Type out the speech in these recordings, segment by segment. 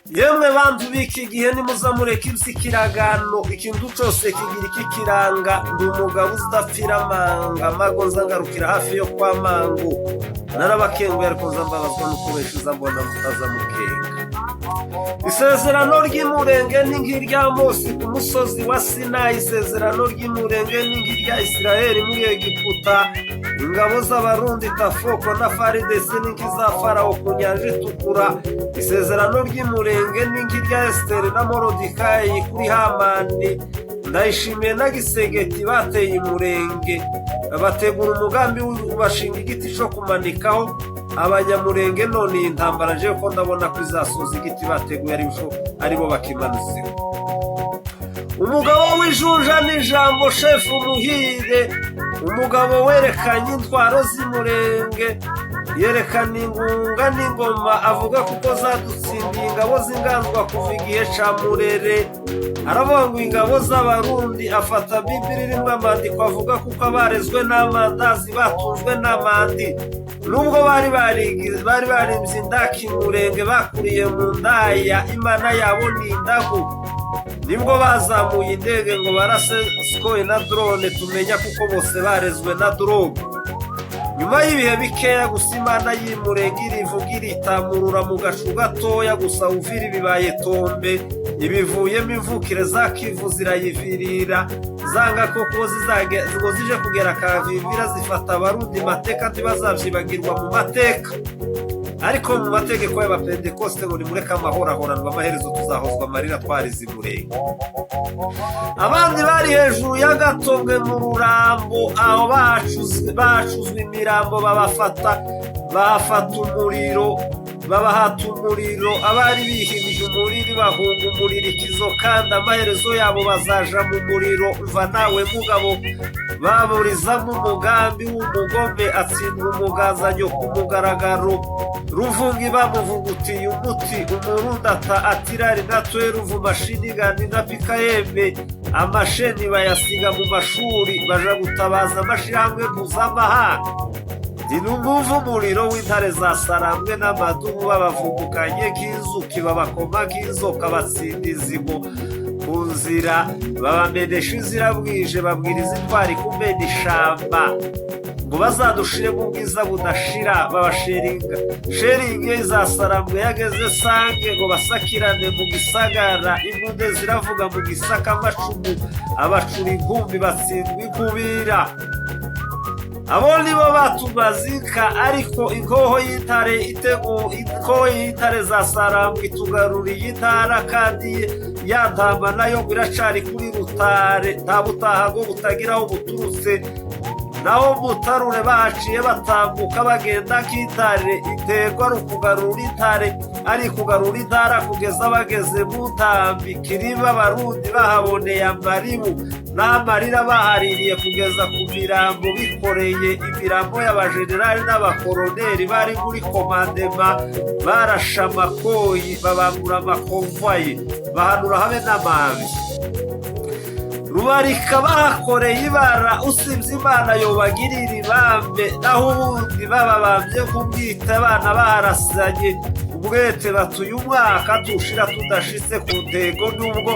yemwe bantu b'iki gihe nimuza mureka iby'ikiragano ikintu cyose kigira iki kiranga ndi umugabo udapfira amanga mago nza ngarukira hafi yo kwa mangu narabakenguye ariko nza mbabazwa no kubeshuza mbona mutaza mukenga isezerano ry'imurenge ni nk'irya Mose ku musozi wa Sinayi isezerano ry'imurenge ni nk'irya Isiraheli muri Egiputa ingabo z'abarundi Tafoko na Faridesi ni nk'iza Farawo ku nyanja itukura isezerano ry'imurenge ni nk'irya Esiteri na Morodekayi kuri Hamani ndayishimiye na Gisegeti bateye imurenge bategura umugambi bashinga igiti cyo kumanikaho abanyamurenge none intambara je ko ndabona ko izasoza igiti bateguye aribo bakimanuzira umugabo w'ijunja n'ijambo shefu muhire umugabo werekanye intwaro z'imurenge yerekana ingunga n'ingoma avuga kuko zadutsindiye ingabo z'inganzwa kuva igihe ca Murere aravuga ngo ingabo z'abarundi afata Bibiri irimo amandiko avuga kuko abarezwe n'amandazi batunzwe n'amandi nubwo bari barimvye indaki murenge bakuriye mu ndaya imana yabo ni indagu nibwo bazamuye indege ngo barase skoye na drone tumenya kuko bose barezwe na drogue nyuma y'ibihe bikeya gusa imana y'imurenge irivuga iritamurura mu gacu gatoya gusa Uvira bibaye Tombe ibivuyemo imvukire za Kivu zirayivirira zanga koko ngo zije kugera Kavivira zifata abarundi mateka ntibazavyibagirwa mu mateka ariko mu mategeko y'abapentekoste ngo nimureke amahoro ahoranwa amaherezo tuzahozwa amarira twarize imurenge abandi bari hejuru y'agatobwe mu rurambo aho bacuzwe imirambo bahafata umuriro abari bihimije umuriro bahunga umuriro ikizo kandi amaherezo yabo bazaja mu muriro uva nawe mugabo baburizamo umugambi w'umugome atsindwa umugazanyo ku mugaragaro ruvungi bamuvugutiye umuti umurundi atirari na tweruvu mashinigani na pikayembe amasheni bayasiga mu mashuri baja gutabaza amashirahamwe mpuzamahanga dinumuvu umuriro w'intare zasarambwe n'amadubu babavugukanye nk'inzuki babakoma nk'inzoka batsinda izimu ku nzira babamenesha inzira bwije babwiriza intwari kumena ishamba ngo bazadushire mu bwiza budashira babasheringa sheringi izasarambwe yageze sange ngo basakirane mu gisagara impunde ziravuga mu gisaka amacumu abacura inkumbi batsindwa inkubira abo nibo batumazika ariko inkoho y'intare zasarambwe itugaruriye Intara kandi yantamba nayo biracari kuri rutare nta butaha ngo butagiraho buturutse naho mutarure baciye batambuka bagenda nk'intare intego ari ukugarura intare ari kugarura Intara kugeza bageze mu ntambi kiriba abarundi bahaboneye amaribu n'amarira bahaririye kugeza ku mirambo bikoreye imirambo y'abajenerali n'abakoroneri bari muri komandema barashe amakoyi babambura amakonvoye bahanura habe n'amabi rubarika bahakoreye ibara usibye Imana yobagirira ibambe naho ubundi bababambye kubwita abana baharasanye ubwete batuye umwaka tushira tudashitse ku ntego nubwo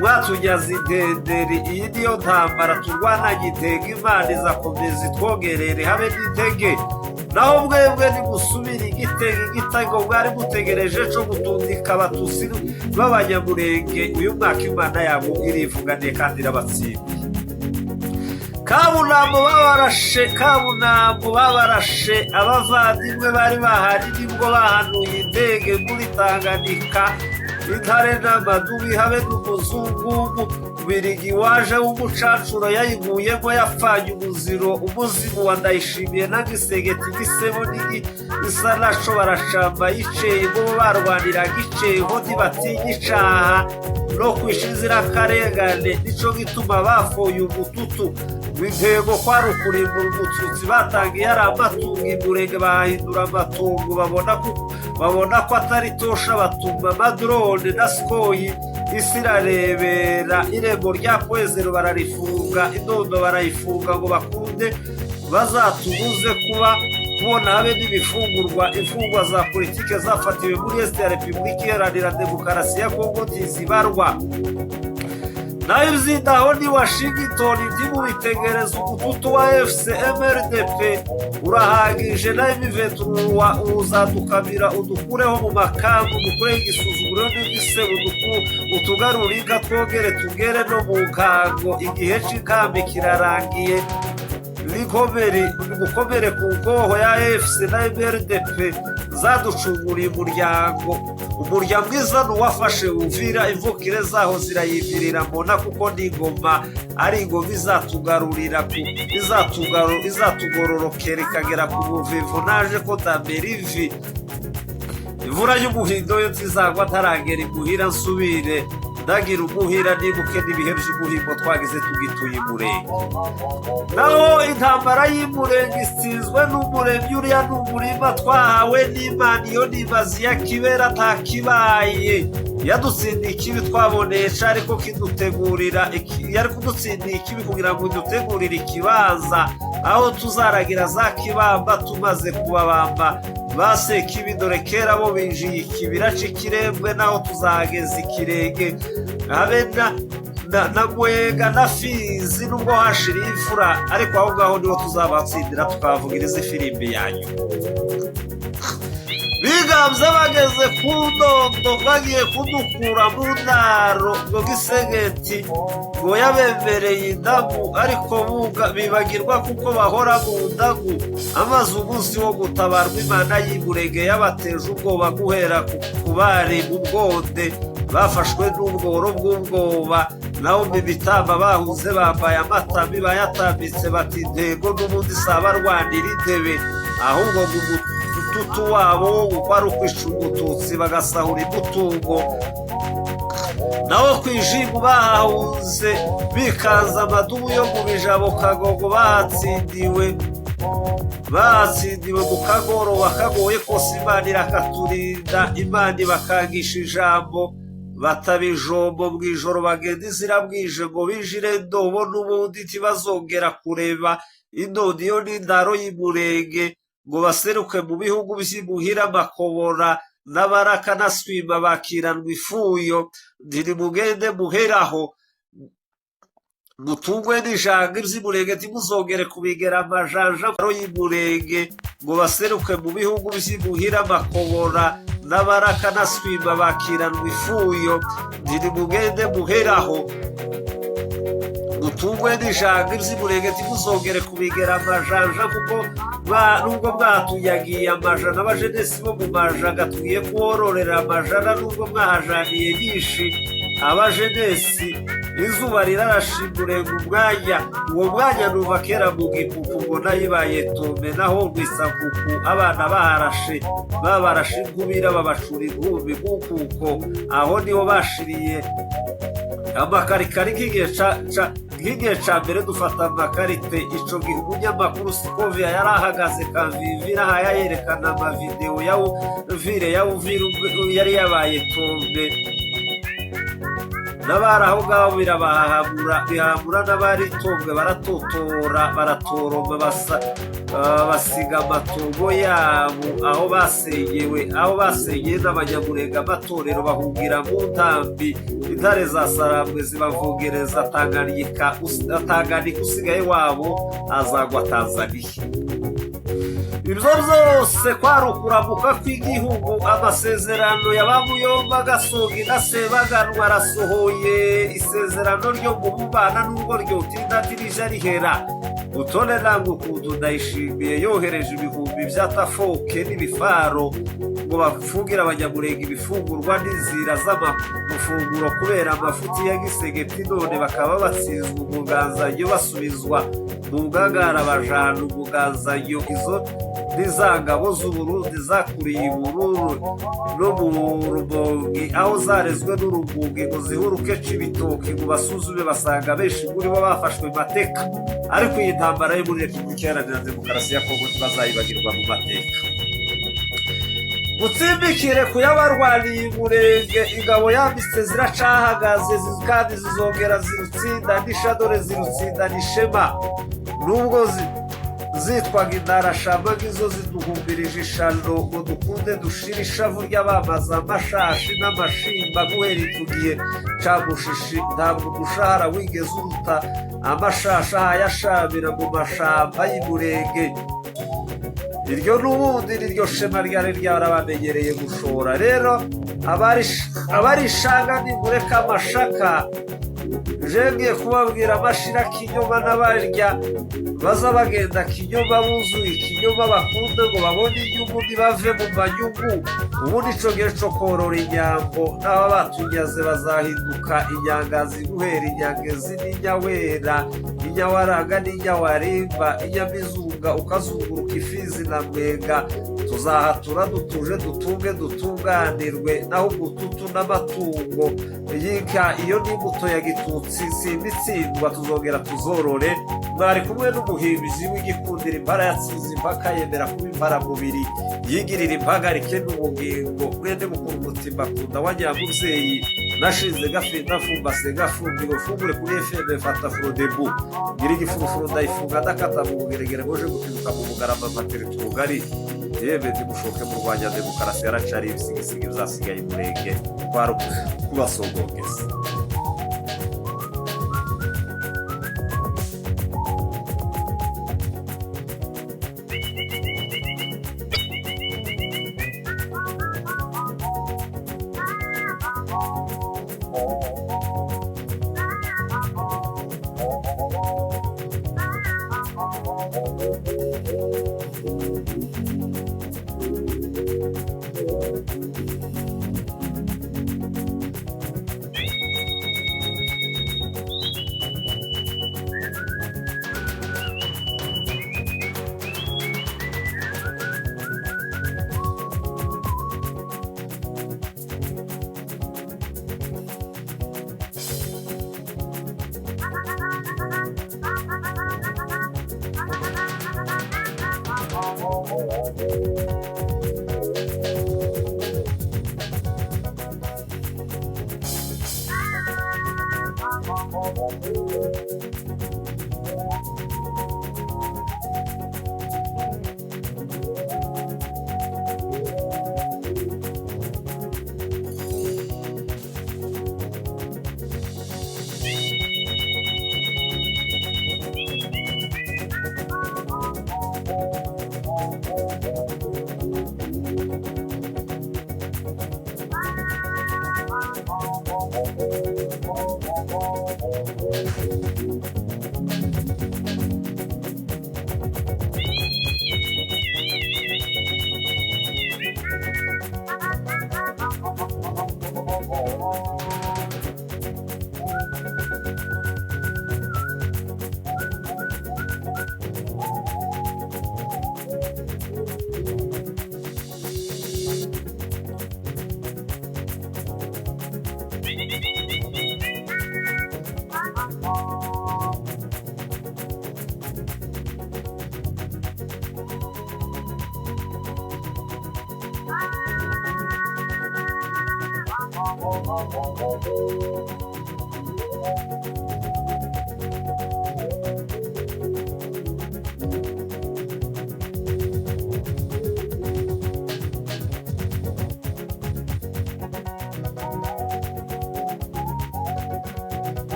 mwatunyaze intenderi iyi niyo ntambara turwananye intego Imana izakomeza itwogerere habe n'intege naho mwebwe nimusubira igitego bwari mutegereje cyo gutundika abatusi b'abanyamurenge uyu mwaka Imana yabo irivuganiye kandi irabatsindiye kabunambo babarashe abavandimwe bari bahari nibwo bahanuye indege muri Tanganyika Intare n'Amadubu habe n'umuzungu Birigi waje w'umucancuro yayiguyemo yapfanye umuziro umuzimu wa Ndayishimiye na Gisegeti gisebo n'igi isa naco barashamba yiceye bo barwaniraga iceho ntibatinya icaha no kwishizira karengane nico gituma bafoye umututu w'intego kwari ukurimbura umututsi batangiye ari amatungo imurenge bahindura amatungo babona ko atari tosha batuma amadrone na skoyi isi irarebera irembo rya Kwezero bararifunga indondo barayifunga ngo bakunde bazatubuze kuba kubona habe n'ibifungurwa imfungwa za politike zafatiwe muri Est ya Repubulika Iharanira Demokarasi ya Kongo ntizibarwa. nayo izindaho ni Washington by'imubitegereza umututu wa FCMRDP urahagije nayo imiventuruwa uzadukamira udukureho mu makambu dukureho igisuzuguro n'igisebo utugarure inka twongere tugere no mu nkango igihe cy'inkambi kirarangiye gukomere ku ngoho ya FC na MRDP zaducunguriye umurya mwiza n'uwafashe Uvira imvukire zaho zirayivirira mbona kuko n'ingoma ari ingoma izatugororokera ikagera ku buvivu naje ko ndamera ivi imvura y'umuhindo yo nzizagwa ntaragera imuhira nsubire ndagira umuhira nibuke n'ibihe by'umuhigo twagize tugituye umurenge. naho intambara y'umurenge isizwe n'umuremyi uriya n'umurima twahawe n'Imana iyo nibazi ya kibera nta kibaye yadutsindiye ikibi twabonesha ariko kidutegurira yari kudutsindiye ikibi kugira ngo idutegurire ikibanza aho tuzaragira za kibamba tumaze kubabamba basekibi dore kera bo binjiye ikibira c'ikirembwe naho tuzahageza ikirenge habe na Mwega na Fizi nubwo hashiriye imfura ariko aho ngaho niho tuzabatsindira tukavugiriza ifirimbi yanyu. bigambye bageze ku ndondo bagiye kudukura mu ntaro ngo gisegeti ngo yabemereye indagu ariko bibagirwa kuko bahora mu ndagu amaze umunsi wo gutabarwa Imana y'Umurenge yabateje ubwoba guhera ku bari mu bwonde bafashwe n'ubworo bw'ubwoba naho mu bitamba bahuze bambaye amatabi bayatambitse bati intego n'ubundi saba rwanira intebe ahubwo umututu wabo uko ari ukwisha umututsi bagasahura imutungo naho kwijimbu bahahunze bikanza amadubu yo mu bijabo Kagogo batsindiwe mu kagoroba kagoye kose Imana irakaturinda Imana ibakangisha ijambo batabijombo mu ijoro bagenda izira bwije ngo binjire ndobo n'ubundi ntibazongera kureba indodiyo n'indaro y'Umurenge ngo baseruke mu bihugu by'imuhira Makobora n'Abaraka na Swima bakiranwa ifuyo ntimugende muheraho mutungwe n'ijanga iby'Umurenge ntimuzongere kubigera amajanja y'Umurenge ngo baseruke mu bihugu by'imuhira Makobora n'Abaraka na Swima bakiranwa ifuyo ntimugende muheraho mutungwe n'ijanga iby'Umurenge ntimuzongere kubigera amajanja kuko nubwo bwatuyagiye amajana abajenesi bo mu majanga tugiye kuwororera amajana nubwo mwahajaniye nyinshi abajenesi izuba rirarashimure mu mwanya uwo mwanya nuva kera mu gipupu ngo nayibaye Tombe naho rwisakuku abana babarashe inkubira babashura inkumbi kuko aho niho bashiriye amakarikari nk'igihe ca mbere dufata amakarite ico gihe umunyamakuru Sikovia yari ahagaze Kavivira haya yerekana amavideo ya Uvira yari yabaye Tombe n'abari aho ngaho bihamura n'abari Tombe baratoroma basiga amatongo yabo aho basengeye n'abanyamurenge amatorero bahungira mu ntambi intare za Sarambwe zibavugereza Tanganyika usigaye wabo azagwa Tanzania. ibyo byose kwari ukuramuka kw'igihugu amasezerano y'abamuyomba Gasogi na Sebaganwa arasohoye isezerano ryo mu bubana n'ubwo ryotinda tirija rihera utone nangu kuntu Ndayishimiye yohereje ibihumbi bya tafoke n'ibifaro ngo bafungira abanyamurenge ibifungurwa n'inzira z'amafunguro kubera amafuti ya gisegeti none bakaba batsizwa umuganzanyo basubizwa mu ngagara bajana umuganzanyo izo n'izangabo z'Uburundi zakuriye Ibururu no mu Rumonge aho zarezwe n'Urumonge ngo zihuruke c'ibitoki ngo basuzume basanga benshi muri bo bafashwe mateka ariko iyi ntambara yo muri Repubulika Iharanira Demokarasi ya Kongo ntibazayibagirwa mu mateka. Gutsimbikire kuyabarwaniye Umurenge ingabo yambitse ziracahagaze kandi zizongera zirutsinda n'ishadore zirutsinda n'ishema nubwo zitwaga Intara shamba ngizo ziduhumbirije ishano ngo dukunde dushire ishavu ry'abamaze amashashi n'amashimba guhera itugiye ca mushishi ntabwo umushahara wigeze uruta amashasha hayashabira mu mashamba y'Imurenge iryo n'ubundi niryo shema ryari ryarabamenyereye gushora rero abarishanga nimureka amashaka ngiye kubabwira amashira kinyoma n'abarya baza bagenda kinyoma buzuye ikinyoma bakunde ngo babone inyungu ntibave mu manyungu ubu nico gihe co korora inyambo n'aba batunyaze bazahinduka inyangazi guhera inyangezi n'inyawera inyawaranga n'inyawarimba inyamizunga ukazunguruka ifizi na mwenga tuzahatura dutuje dutunge dutunganirwe naho umututu n'amatungo yinka iyo n'imbuto ya gitutsi simbitsindwa tuzongera tuzorore mwari kumwe n'umuhimbyi w'igikundira impara yatsinze impaka yemera kuba impara mubiri yigirira impagarike n'ubugingo mwene mukuru umutima akunda wa nyamuvyeyi nashize gafinda fumbase gafumbire fungure kuri FM fata frodebu ngira igifurufuru ndayifunga ndakata mu bugeregere boje gutibuka mu bugarama materi tugari yebe ndimushoke mu Rwanda demokarasi yaracari ibisigisigi bizasigaye Imurenge kwaro kubasogogeza